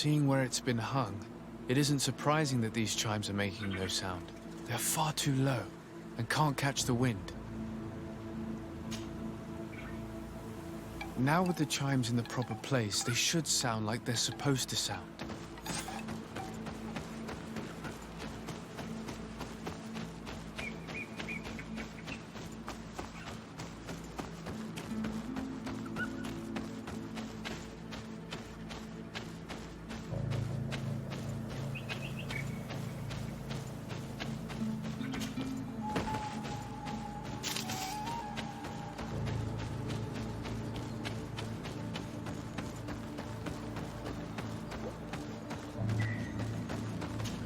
Seeing where it's been hung, it isn't surprising that these chimes are making no sound. They're far too low and can't catch the wind. Now with the chimes in the proper place, they should sound like they're supposed to sound.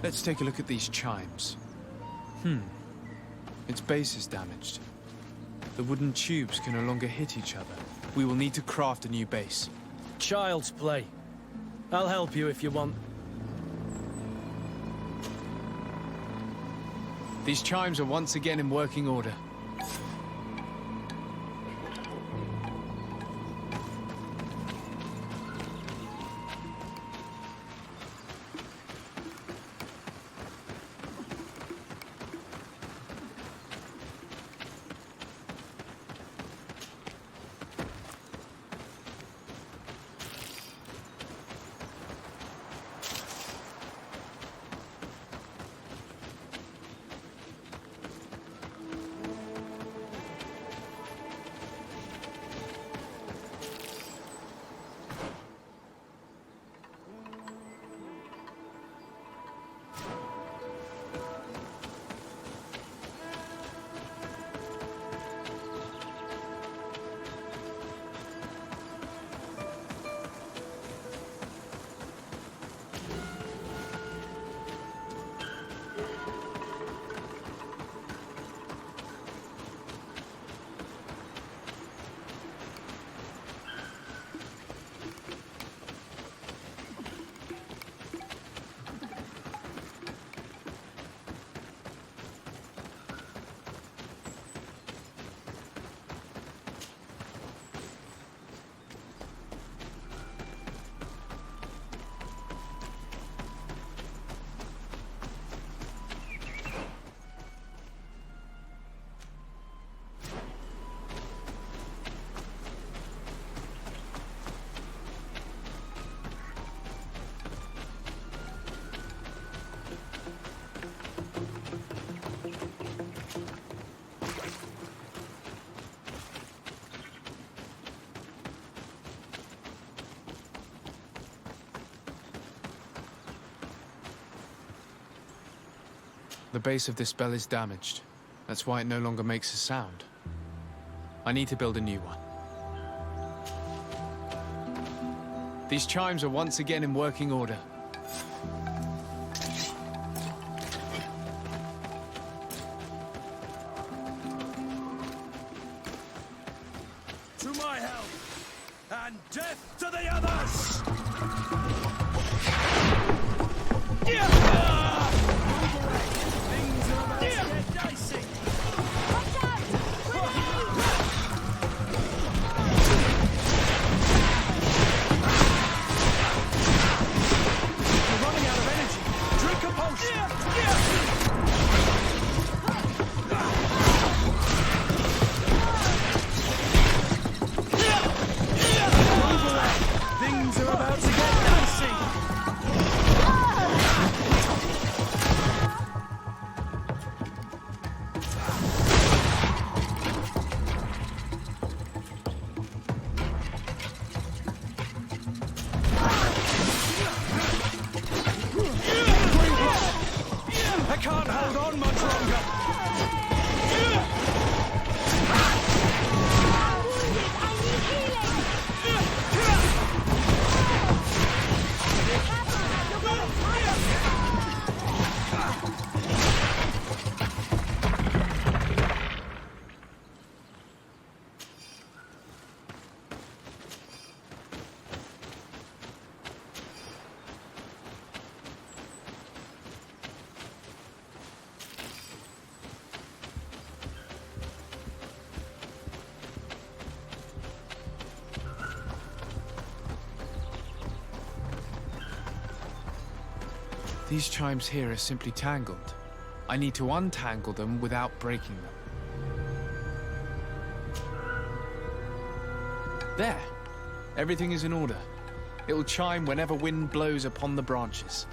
Let's take a look at these chimes. Its base is damaged. The wooden tubes can no longer hit each other. We will need to craft a new base. Child's play. I'll help you if you want. These chimes are once again in working order. The base of this bell is damaged. That's why it no longer makes a sound. I need to build a new one. These chimes are once again in working order. To my help, and death to the others! Things are about to get dicey. Watch out! You're running out of energy. Drink a potion. Things are about to get dicey. These chimes here are simply tangled. I need to untangle them without breaking them. There! Everything is in order. It will chime whenever wind blows upon the branches.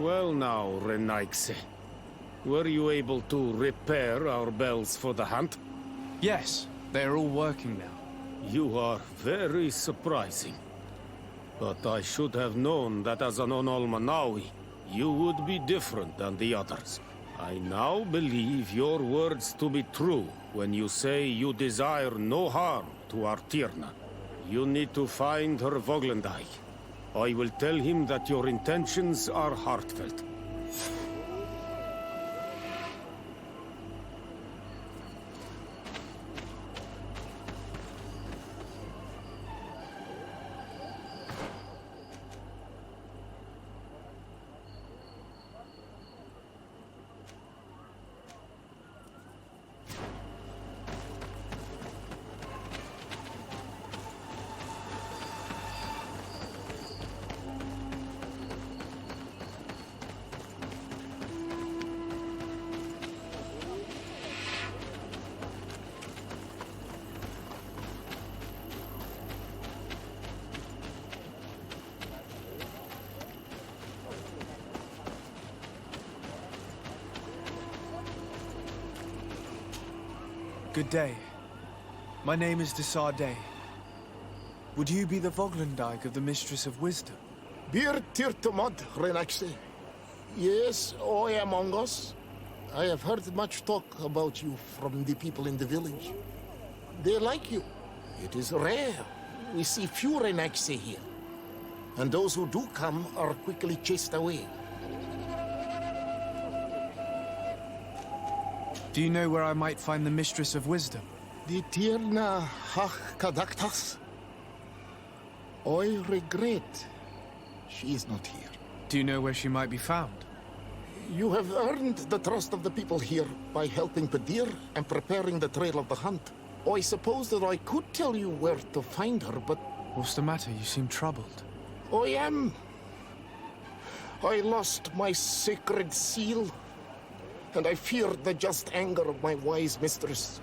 Well now, Renaigse. Were you able to repair our bells for the hunt? Yes, they're all working now. You are very surprising. But I should have known that as an Onolmanawi, you would be different than the others. I now believe your words to be true when you say you desire no harm to our Tierna. You need to find her Voglendai. I will tell him that your intentions are heartfelt. Good day. My name is Desarde. Would you be the Voglendijk of the Mistress of Wisdom? Bir tirtumad, Renaxi. Yes, I am Ongos. I have heard much talk about you from the people in the village. They like you. It is rare. We see few Renaxi here. And those who do come are quickly chased away. Do you know where I might find the Mistress of Wisdom? The Tierna Harh Cadachtas. I regret she is not here. Do you know where she might be found? You have earned the trust of the people here by helping Pedir and preparing the trail of the hunt. I suppose that I could tell you where to find her, but... What's the matter? You seem troubled. I am. I lost my sacred seal, and I fear the just anger of my wise mistress.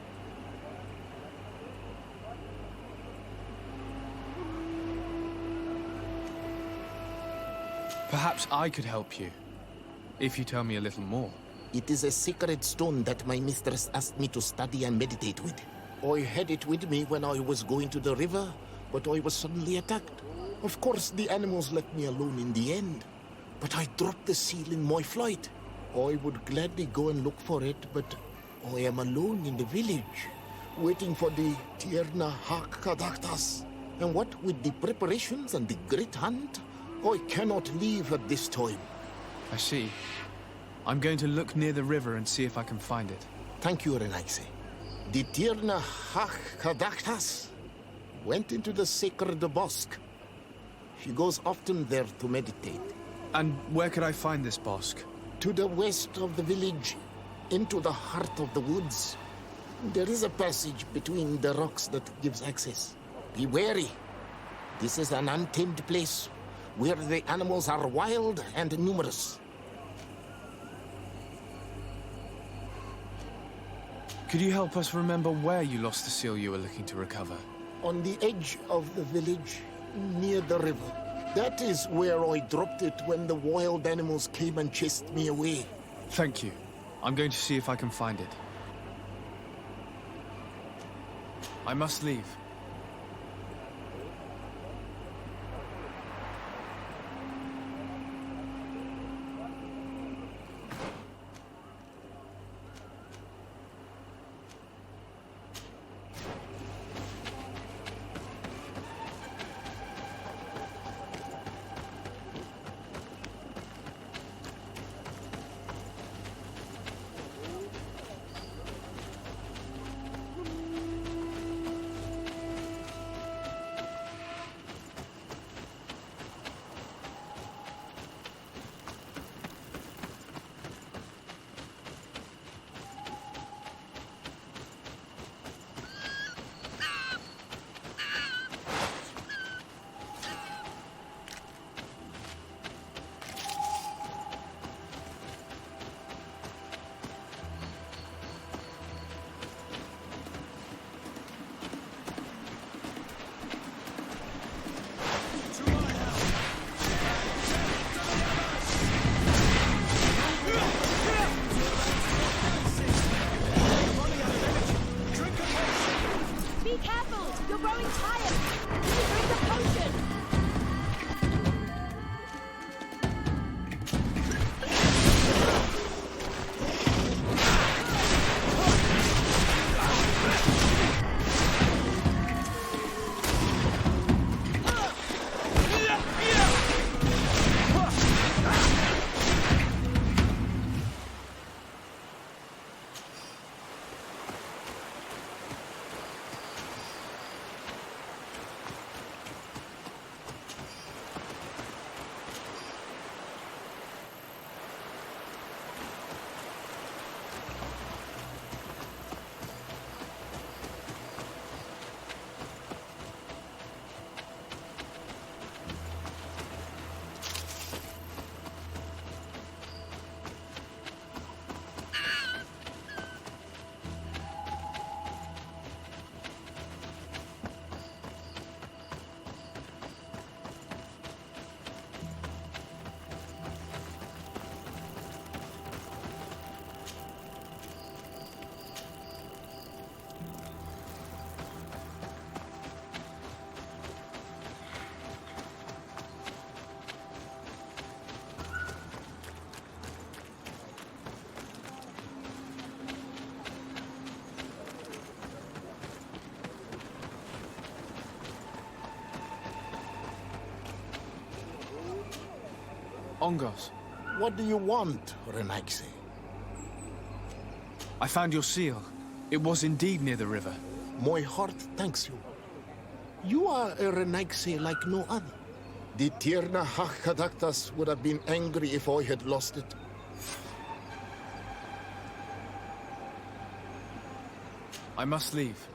Perhaps I could help you, if you tell me a little more. It is a sacred stone that my mistress asked me to study and meditate with. I had it with me when I was going to the river, but I was suddenly attacked. Of course, the animals left me alone in the end, but I dropped the seal in my flight. I would gladly go and look for it, but I am alone in the village, waiting for the Tierna Harh Cadachtas. And what with the preparations and the great hunt, I cannot leave at this time. I see. I'm going to look near the river and see if I can find it. Thank you, Renaxe. The Tierna Harh Cadachtas went into the sacred bosque. She goes often there to meditate. And where could I find this bosque? To the west of the village, into the heart of the woods. There is a passage between the rocks that gives access. Be wary. This is an untamed place, where the animals are wild and numerous. Could you help us remember where you lost the seal you were looking to recover? On the edge of the village, near the river. That is where I dropped it when the wild animals came and chased me away. Thank you. I'm going to see if I can find it. I must leave. Be careful! You're growing tired! Drink the potion! Ongos. What do you want, Renaigse? I found your seal. It was indeed near the river. My heart thanks you. You are a Renaigse like no other. The Tierna Harh Cadachtas would have been angry if I had lost it. I must leave.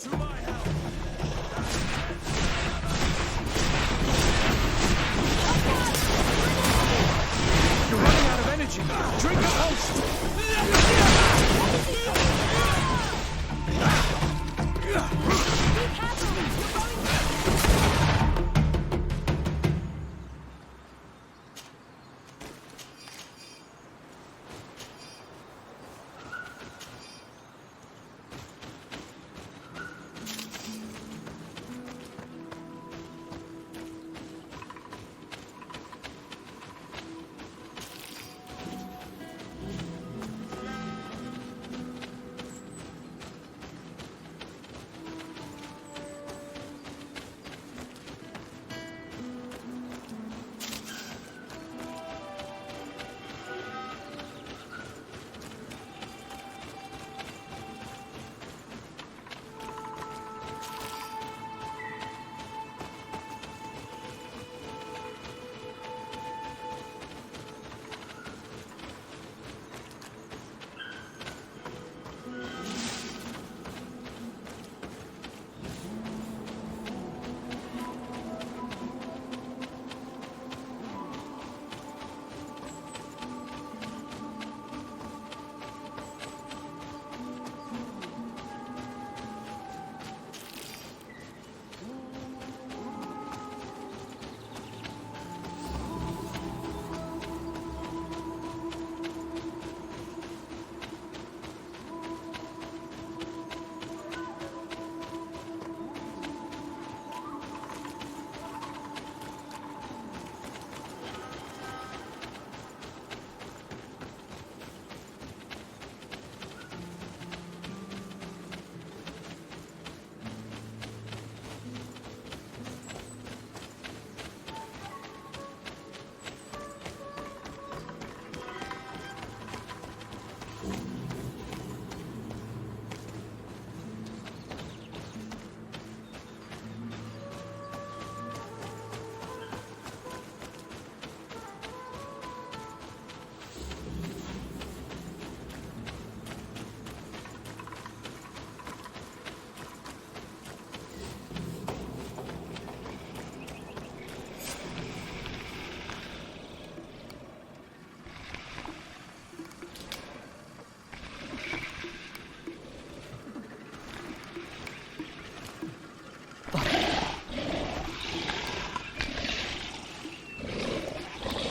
To my help! You're running out of energy. Drink a host.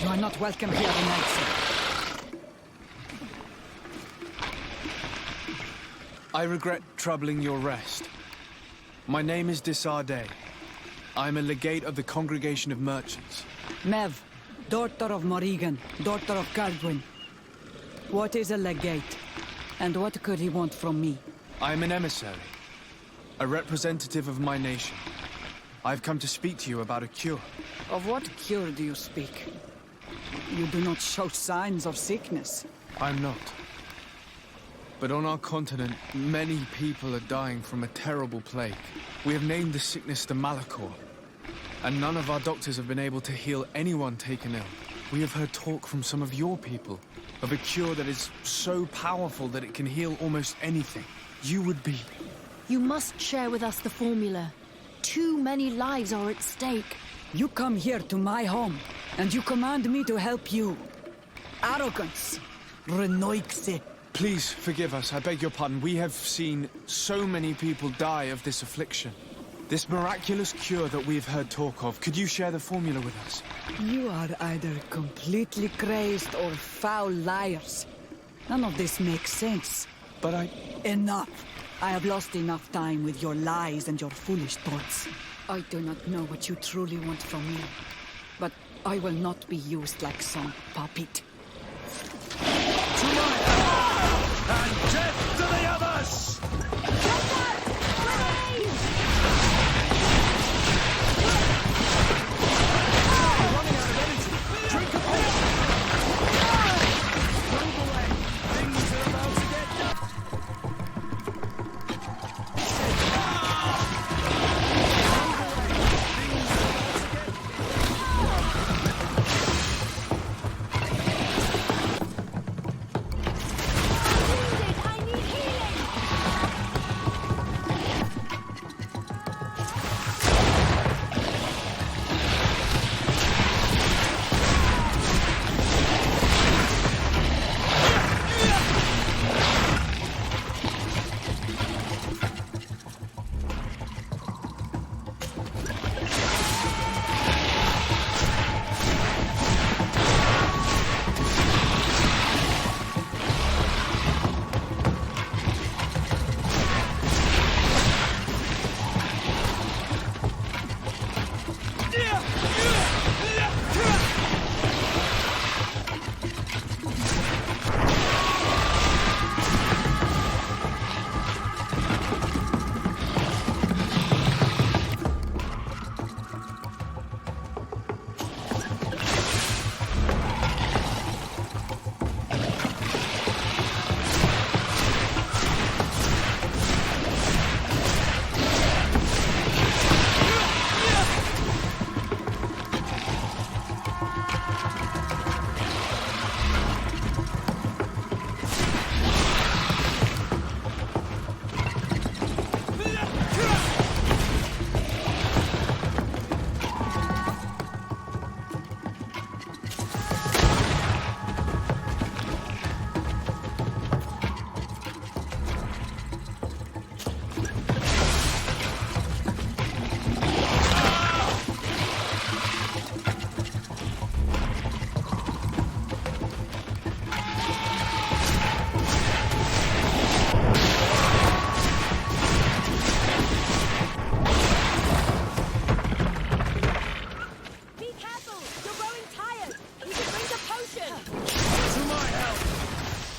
You are not welcome here tonight, sir. I regret troubling your rest. My name is Desarde. I am a legate of the Congregation of Merchants. Mev, daughter of Morrigan, daughter of Caldwin. What is a legate? And what could he want from me? I am an emissary, a representative of my nation. I've come to speak to you about a cure. Of what cure do you speak? You do not show signs of sickness. I'm not. But on our continent, many people are dying from a terrible plague. We have named the sickness the Malichor, and none of our doctors have been able to heal anyone taken ill. We have heard talk from some of your people of a cure that is so powerful that it can heal almost anything. You would be You must share with us the formula. Too many lives are at stake. You come here to my home, and you command me to help you. Arrogance. Renoixit. Please forgive us, I beg your pardon. We have seen so many people die of this affliction. This miraculous cure that we've heard talk of, could you share the formula with us? You are either completely crazed or foul liars. None of this makes sense. But Enough! I have lost enough time with your lies and your foolish thoughts. I do not know what you truly want from me, but I will not be used like some puppet. To my help! And death to the others! Running out of energy. Drink a potion. Move away. Things are about to get done. I need healing!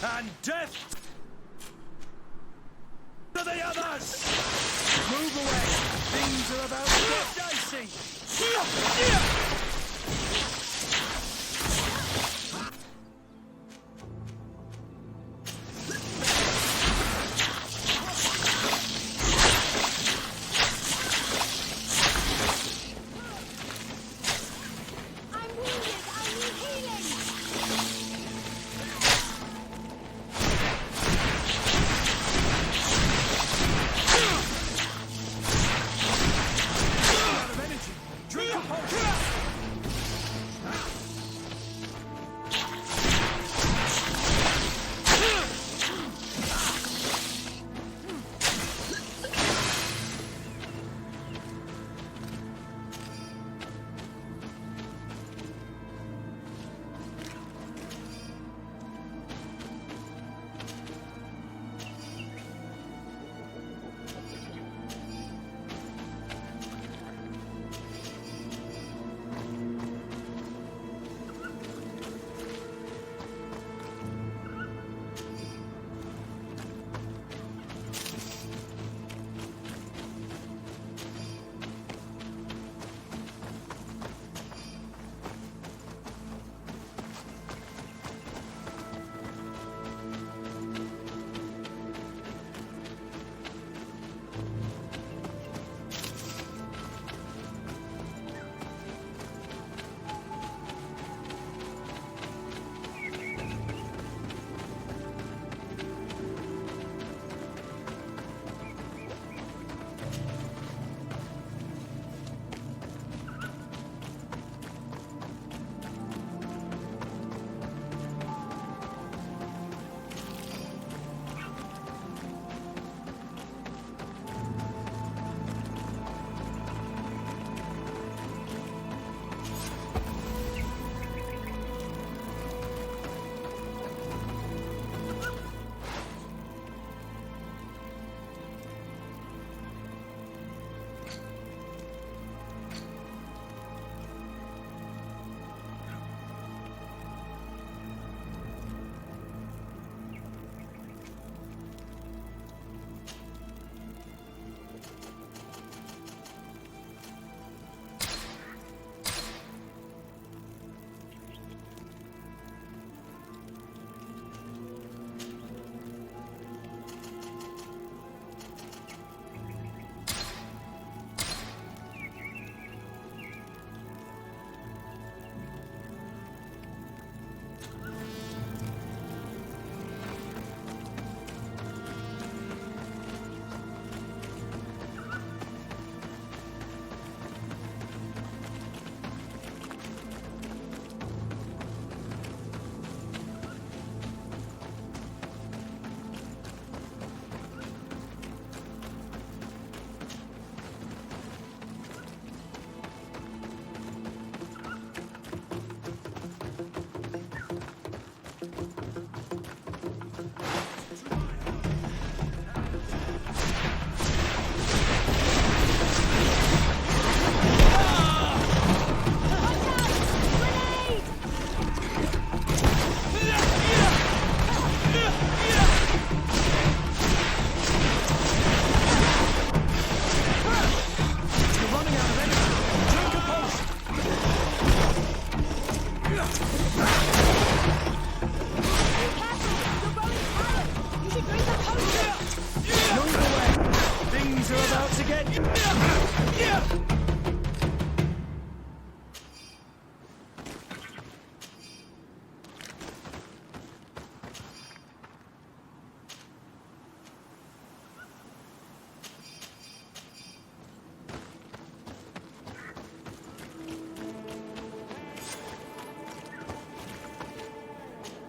And death to the others! Move away! Things are about to get dicey! I'm wounded! I need healing! Out of energy! Drink a potion!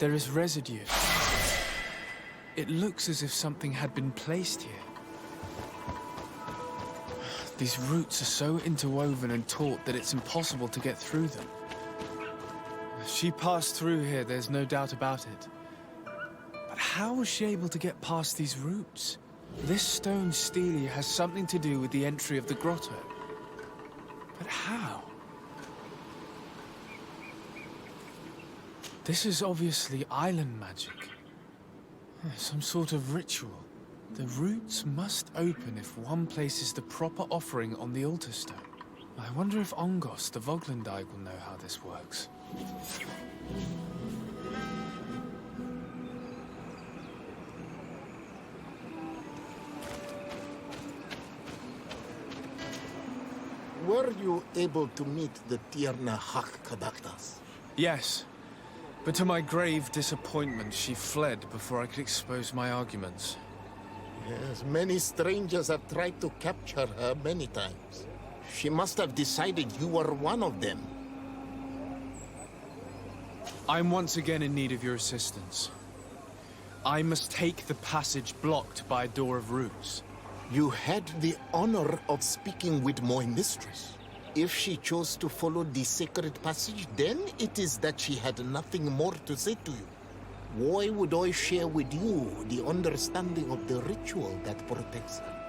There is residue. It looks as if something had been placed here. These roots are so interwoven and taut that it's impossible to get through them. She passed through here, there's no doubt about it. But how was she able to get past these roots? This stone stele has something to do with the entry of the grotto. But how? This is obviously island magic. Some sort of ritual. The roots must open if one places the proper offering on the altar stone. I wonder if Ongos, the Voglendike, will know how this works. Were you able to meet the Tierna Harh Cadachtas? Yes, but to my grave disappointment, she fled before I could expose my arguments. Yes, many strangers have tried to capture her many times. She must have decided you were one of them. I'm once again in need of your assistance. I must take the passage blocked by a door of roots. You had the honor of speaking with my mistress. If she chose to follow the sacred passage, then it is that she had nothing more to say to you. Why would I share with you the understanding of the ritual that protects her?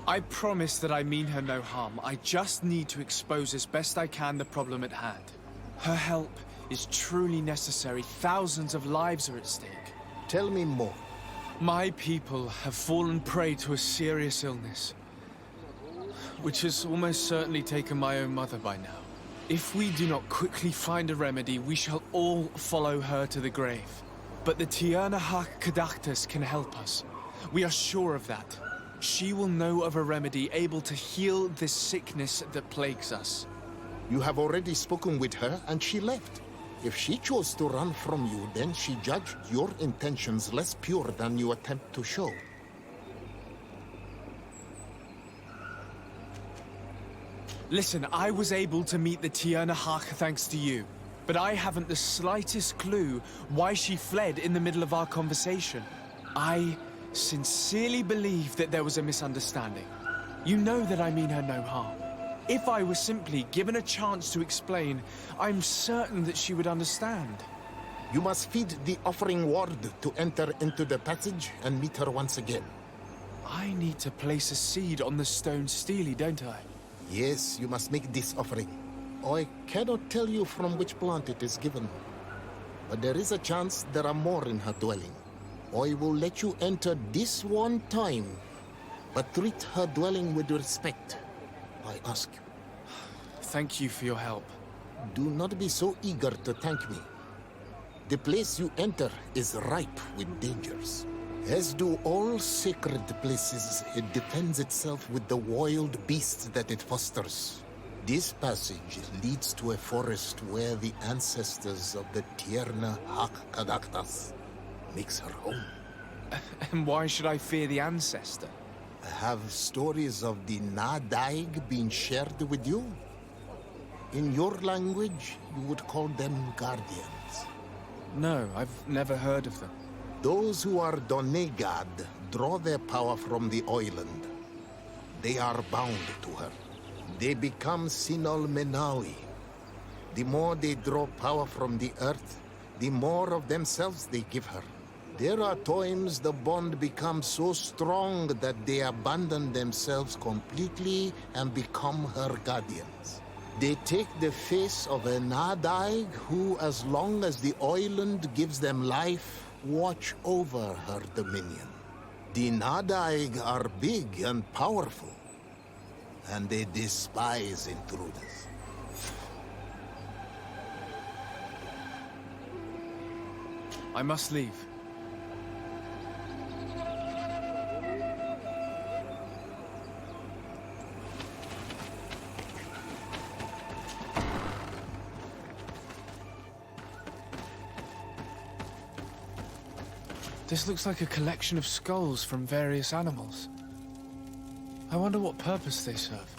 I promise that I mean her no harm. I just need to expose as best I can the problem at hand. Her help is truly necessary. Thousands of lives are at stake. Tell me more. My people have fallen prey to a serious illness, which has almost certainly taken my own mother by now. If we do not quickly find a remedy, we shall all follow her to the grave. But the Tierna Harh Cadachtas can help us. We are sure of that. She will know of a remedy able to heal this sickness that plagues us. You have already spoken with her and she left. If she chose to run from you, then she judged your intentions less pure than you attempt to show. Listen, I was able to meet the Tierna Harh thanks to you, but I haven't the slightest clue why she fled in the middle of our conversation. I sincerely believe that there was a misunderstanding. You know that I mean her no harm. If I were simply given a chance to explain, I'm certain that she would understand. You must feed the offering ward to enter into the passage and meet her once again. I need to place a seed on the stone stele, don't I? Yes, you must make this offering. I cannot tell you from which plant it is given, but there is a chance there are more in her dwelling. I will let you enter this one time, but treat her dwelling with respect, I ask you. Thank you for your help. Do not be so eager to thank me. The place you enter is ripe with dangers. As do all sacred places, it defends itself with the wild beasts that it fosters. This passage leads to a forest where the ancestors of the Tierna Harh Cadachtas makes her home. And why should I fear the ancestor? Have stories of the Nadaig been shared with you? In your language, you would call them guardians. No, I've never heard of them. Those who are Donegad draw their power from the island. They are bound to her. They become Sinol Menawi. The more they draw power from the earth, the more of themselves they give her. There are times the bond becomes so strong that they abandon themselves completely and become her guardians. They take the face of a Nadaig who, as long as the island gives them life, watch over her dominion. The Nadaig are big and powerful, and they despise intruders. I must leave. This looks like a collection of skulls from various animals. I wonder what purpose they serve.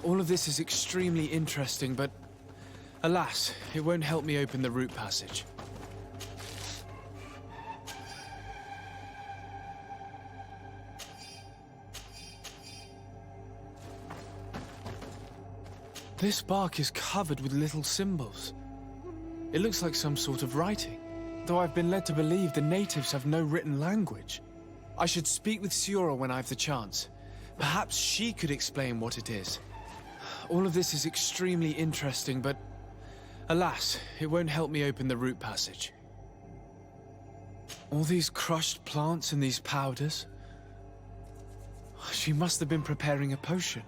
All of this is extremely interesting, but alas, it won't help me open the root passage. This bark is covered with little symbols. It looks like some sort of writing, though I've been led to believe the natives have no written language. I should speak with Siora when I have the chance. Perhaps she could explain what it is. All of this is extremely interesting, but alas, it won't help me open the root passage. All these crushed plants and these powders. She must have been preparing a potion.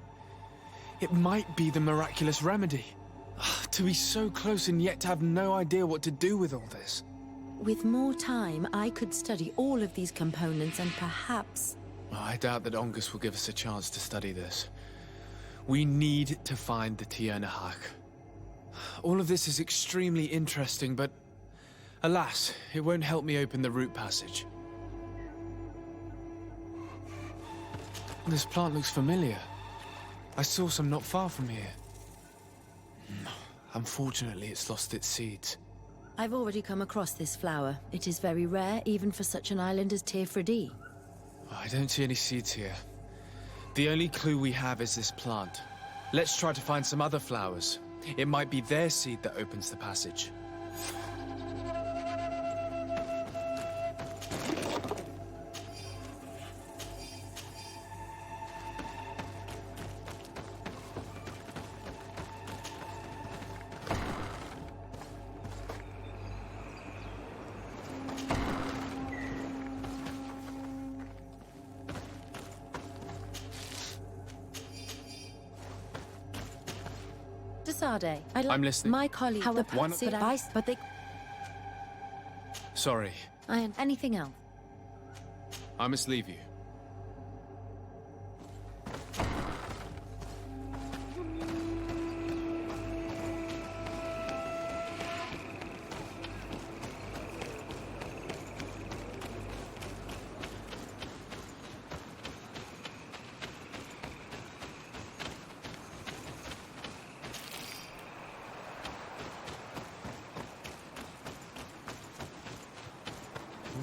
It might be the miraculous remedy. To be so close and yet to have no idea what to do with all this. With more time, I could study all of these components and perhaps... I doubt that Ongos will give us a chance to study this. We need to find the Tierna Harh. All of this is extremely interesting, but alas, it won't help me open the root passage. This plant looks familiar. I saw some not far from here. Unfortunately, it's lost its seeds. I've already come across this flower. It is very rare, even for such an island as Tierna. I don't see any seeds here. The only clue we have is this plant. Let's try to find some other flowers. It might be their seed that opens the passage. I'm listening. My colleague, Why not? but they... Sorry, Anything else? I must leave you.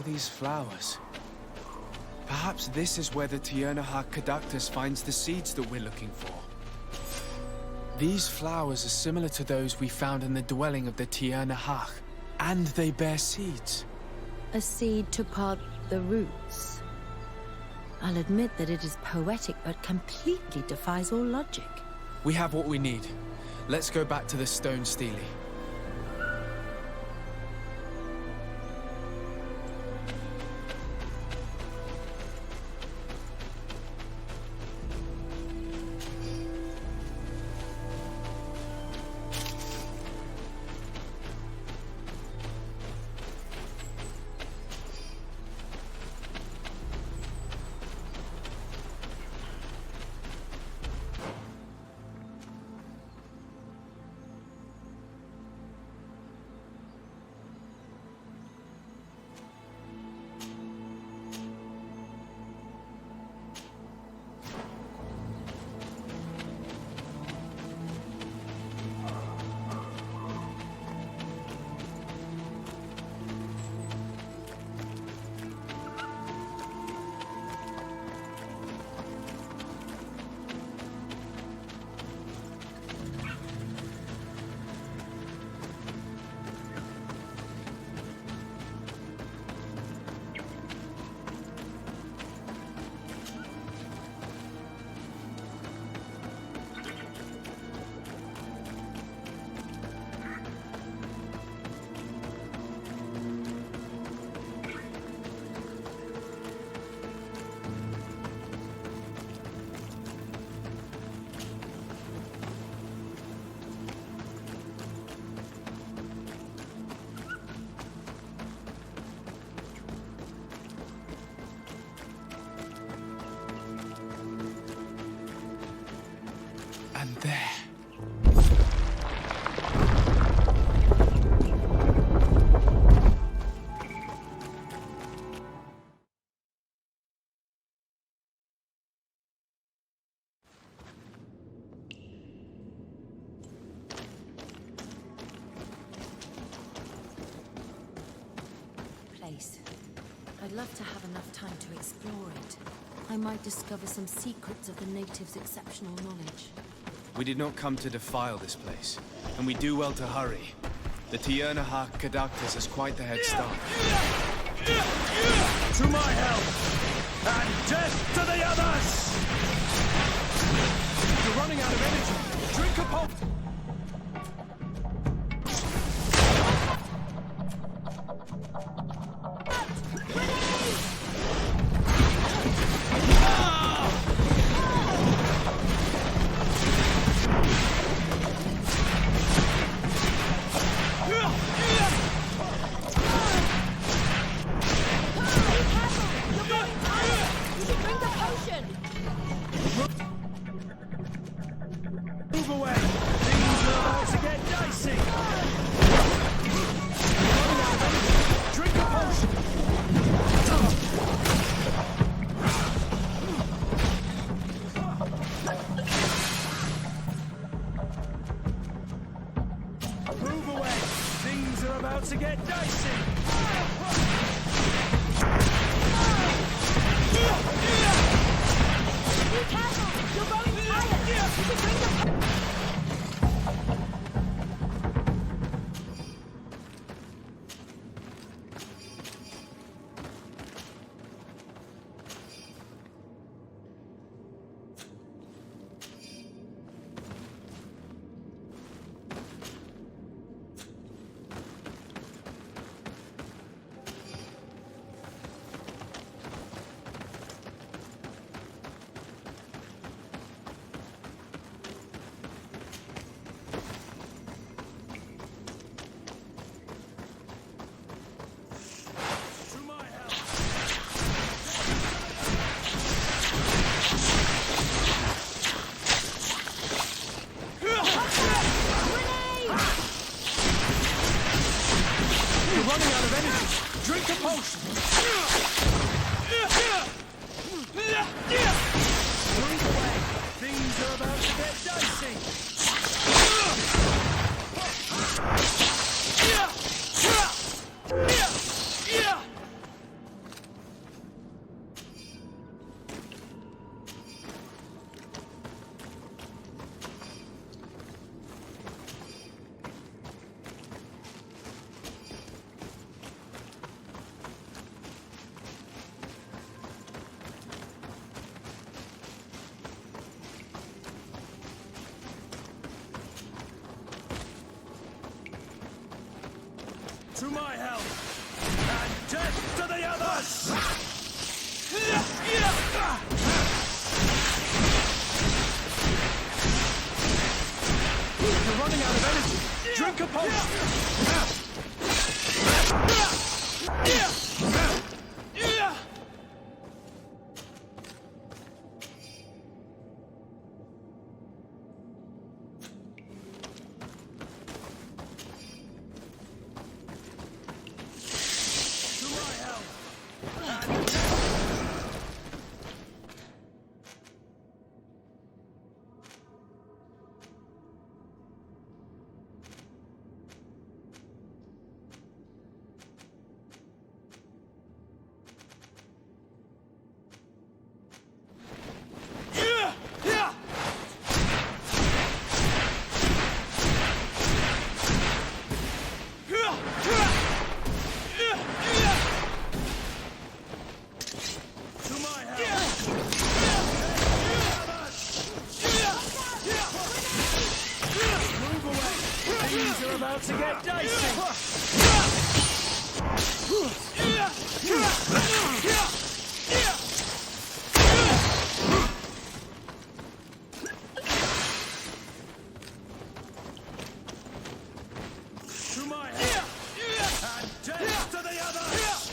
These flowers. Perhaps this is where the Tierna Harh Cadachtas finds the seeds that we're looking for. These flowers are similar to those we found in the dwelling of the Tierna Harh, and they bear seeds. A seed to part the roots. I'll admit that it is poetic, but completely defies all logic. We have what we need. Let's go back to the stone stele. And there. love to have enough time to explore it. I might discover some secrets of the natives' exceptional knowledge. We did not come to defile this place, and we do well to hurry. The Tierna Harh Cadachtas has quite the head start. To my help! And death to the others! You're running out of energy! Drink a pulp! Move away! Things are about to get dicey! Drink a potion! Move away! Things are about to get dicey! Be careful! You're going higher! You should bring the... Drink a potion! Move away! Things are about to get dicey! To my help! And death to the others! You're running out of energy! Drink a potion! About to get dicey! To my help! And death to the others!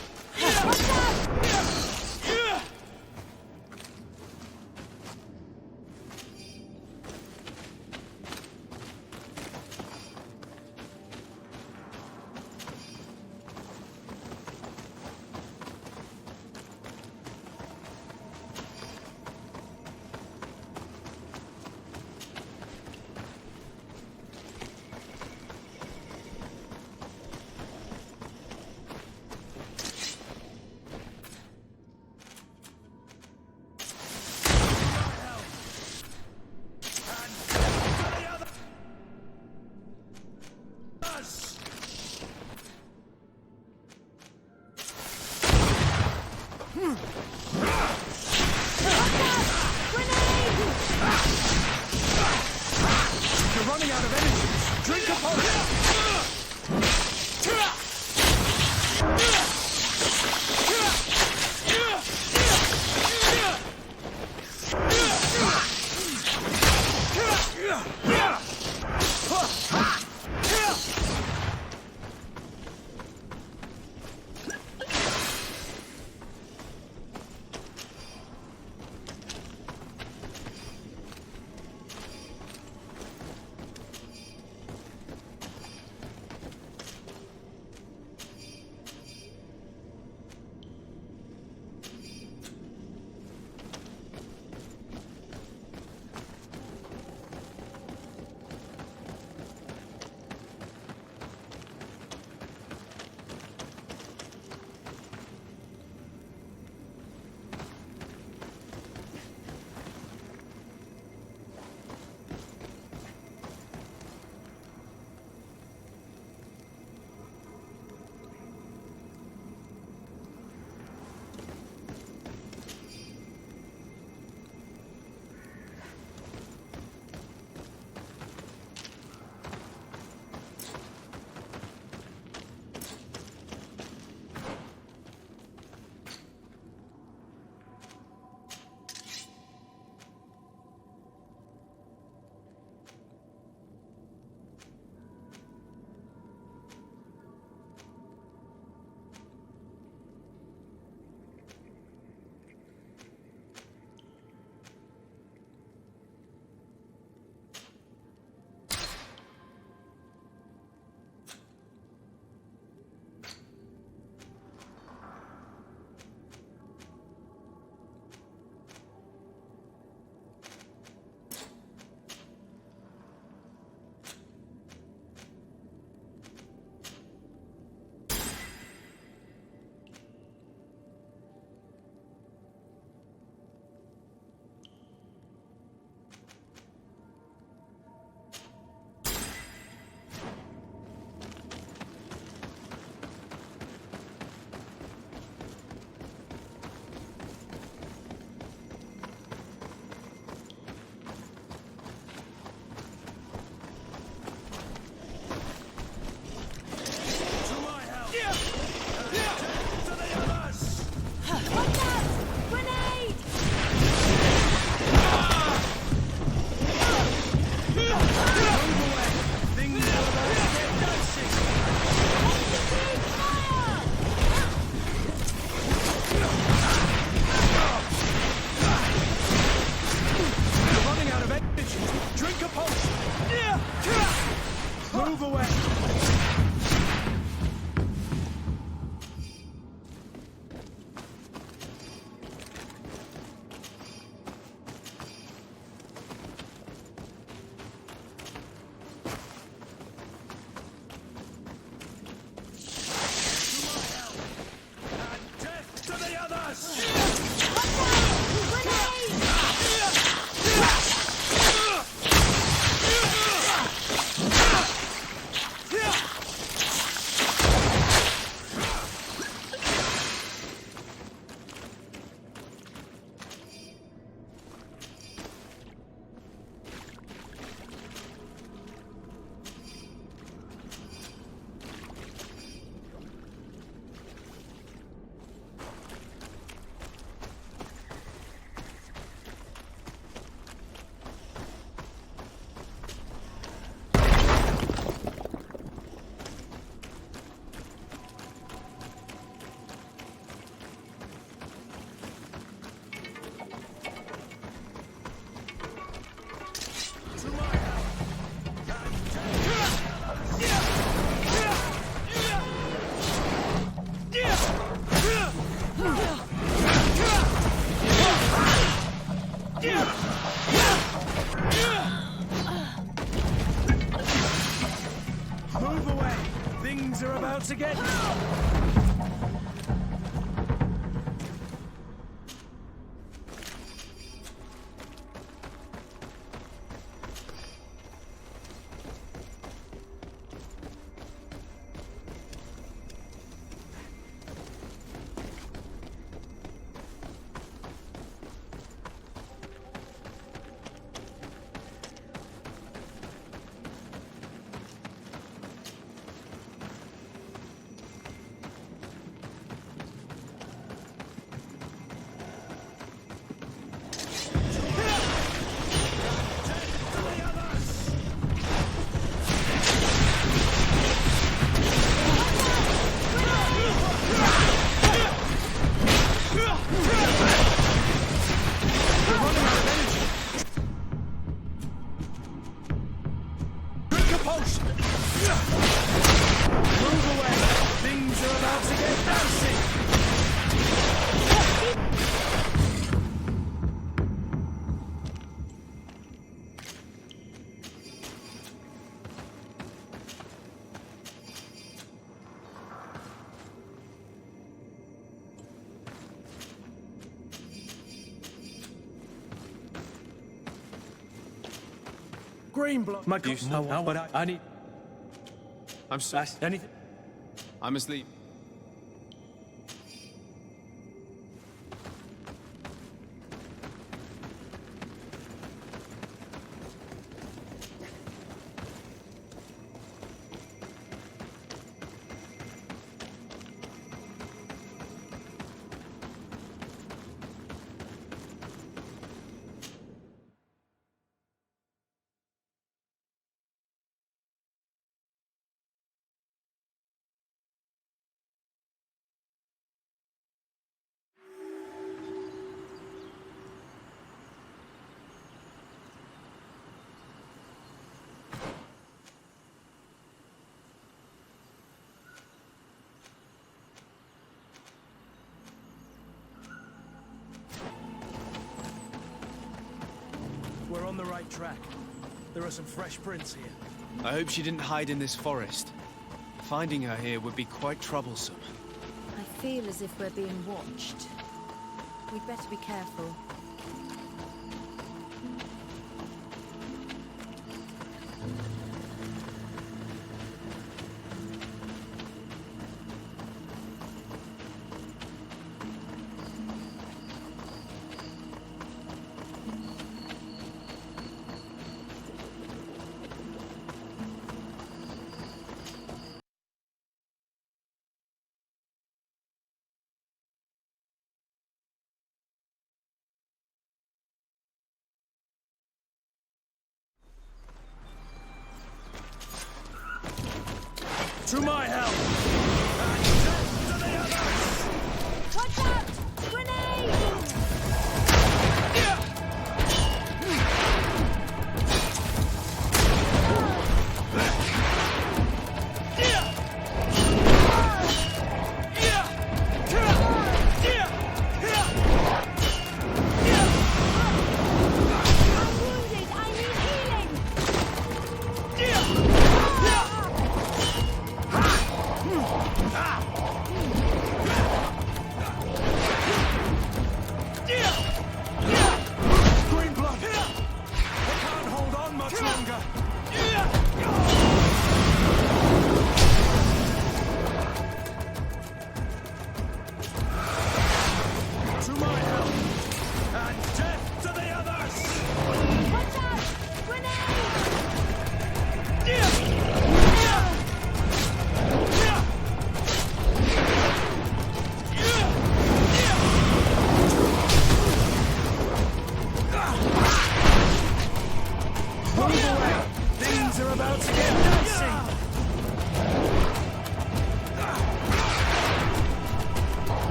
about to get... Green blood. My God, no, but I need... I'm sorry. Anything? I'm asleep. We're on the right track. There are some fresh prints here. I hope she didn't hide in this forest. Finding her here would be quite troublesome. I feel as if we're being watched. We'd better be careful. To my help! And death to the others! Watch out! Grenade! I'm wounded! I need healing!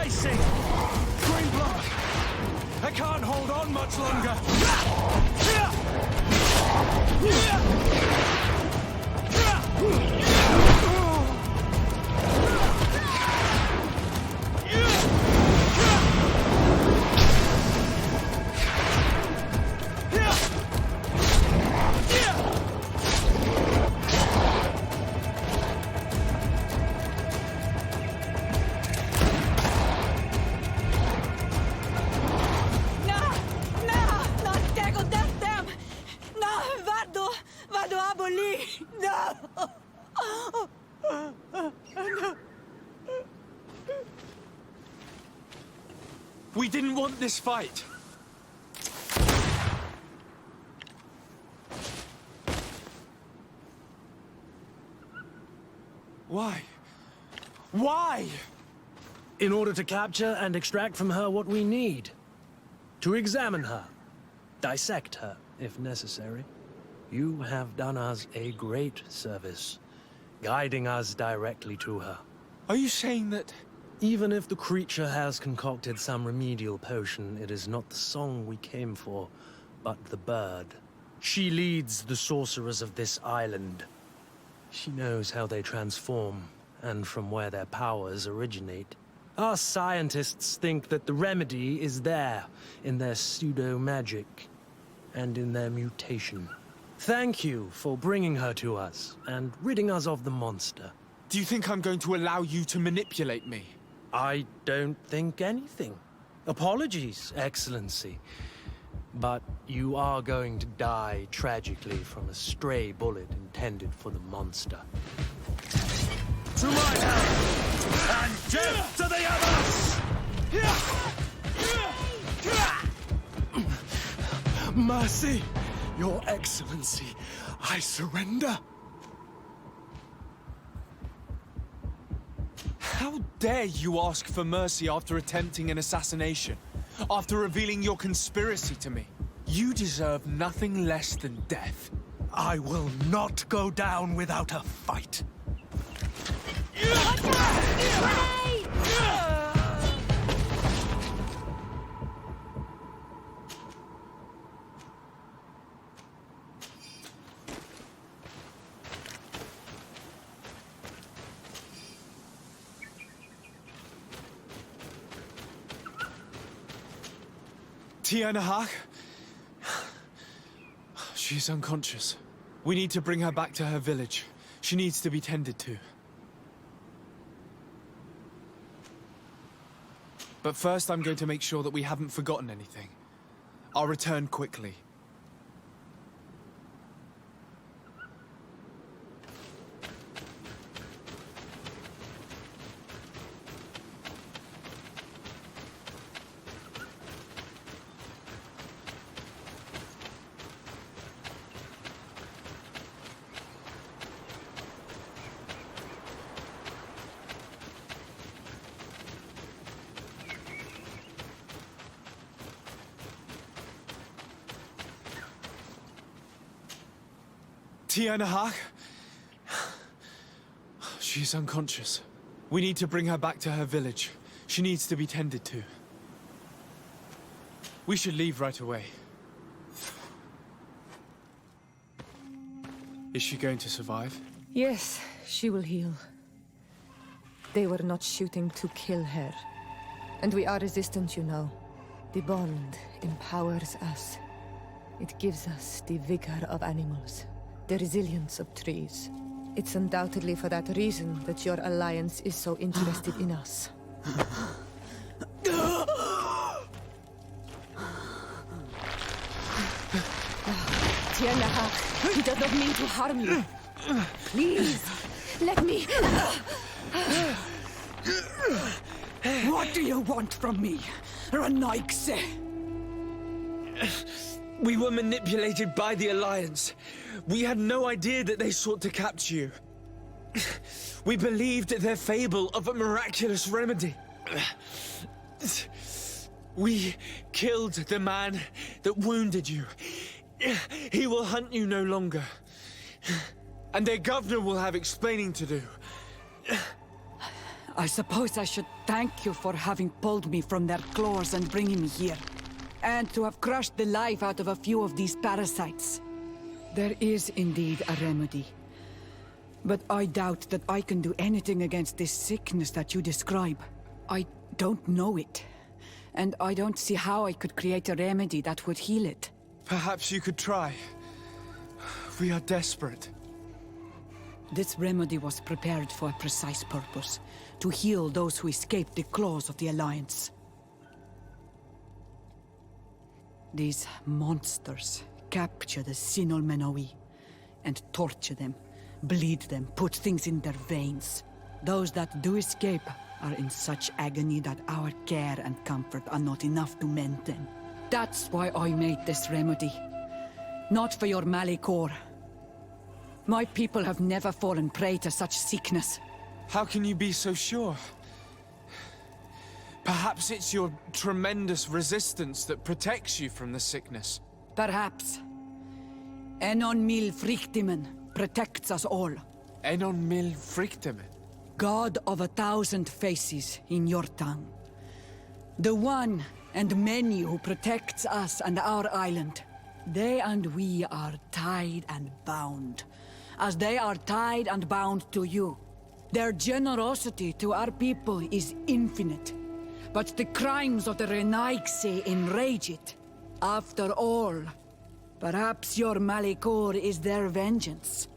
slicing! Green blood! I can't hold on much longer! We didn't want this fight. Why? Why? In order to capture and extract from her what we need. To examine her. Dissect her, if necessary. You have done us a great service, guiding us directly to her. Are you saying that... Even if the creature has concocted some remedial potion, it is not the song we came for, but the bird. She leads the sorcerers of this island. She knows how they transform, and from where their powers originate. Our scientists think that the remedy is there, in their pseudo-magic, and in their mutation. Thank you for bringing her to us, and ridding us of the monster. Do you think I'm going to allow you to manipulate me? I don't think anything. Apologies, Excellency. But you are going to die tragically from a stray bullet intended for the monster. To my hand! And death to the others! Mercy! Your Excellency, I surrender. How dare you ask for mercy after attempting an assassination? After revealing your conspiracy to me? You deserve nothing less than death. I will not go down without a fight. Tierna Harh? She's unconscious. We need to bring her back to her village. She needs to be tended to. But first, I'm going to make sure that we haven't forgotten anything. I'll return quickly. Tierna Harh? She's unconscious. We need to bring her back to her village. She needs to be tended to. We should leave right away. Is she going to survive? Yes, she will heal. They were not shooting to kill her. And we are resistant, you know. The bond empowers us. It gives us the vigor of animals. The resilience of trees. It's undoubtedly for that reason that your alliance is so interested in us. Tierna Harh, he does not mean to harm you. Please, let me... What do you want from me, Ranaikse? We were manipulated by the Alliance. We had no idea that they sought to capture you. We believed their fable of a miraculous remedy. We killed the man that wounded you. He will hunt you no longer. And their governor will have explaining to do. I suppose I should thank you for having pulled me from their claws and bringing me here. And to have crushed the life out of a few of these parasites. There is indeed a remedy. But I doubt that I can do anything against this sickness that you describe. I don't know it. And I don't see how I could create a remedy that would heal it. Perhaps you could try. We are desperate. This remedy was prepared for a precise purpose. To heal those who escaped the claws of the Alliance. These monsters capture the Sinol Menoi and torture them, bleed them, put things in their veins. Those that do escape are in such agony that our care and comfort are not enough to mend them. That's why I made this remedy. Not for your Malichor. My people have never fallen prey to such sickness. How can you be so sure? Perhaps it's your tremendous resistance that protects you from the sickness. Perhaps. Enon mil frictimen protects us all. Enon mil frictimen. God of 1,000 faces in your tongue. The one and many who protects us and our island. They and we are tied and bound, as they are tied and bound to you. Their generosity to our people is infinite, but the crimes of the Renaigse enrage it. After all, perhaps your Malichor is their vengeance.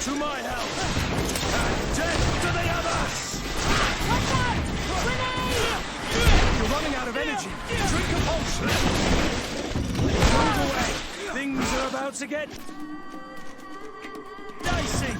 To my help! And death to the others! Watch out! Grenade! You're running out of energy. Drink a potion. Move away. Things are about to get dicey.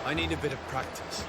I need a bit of practice.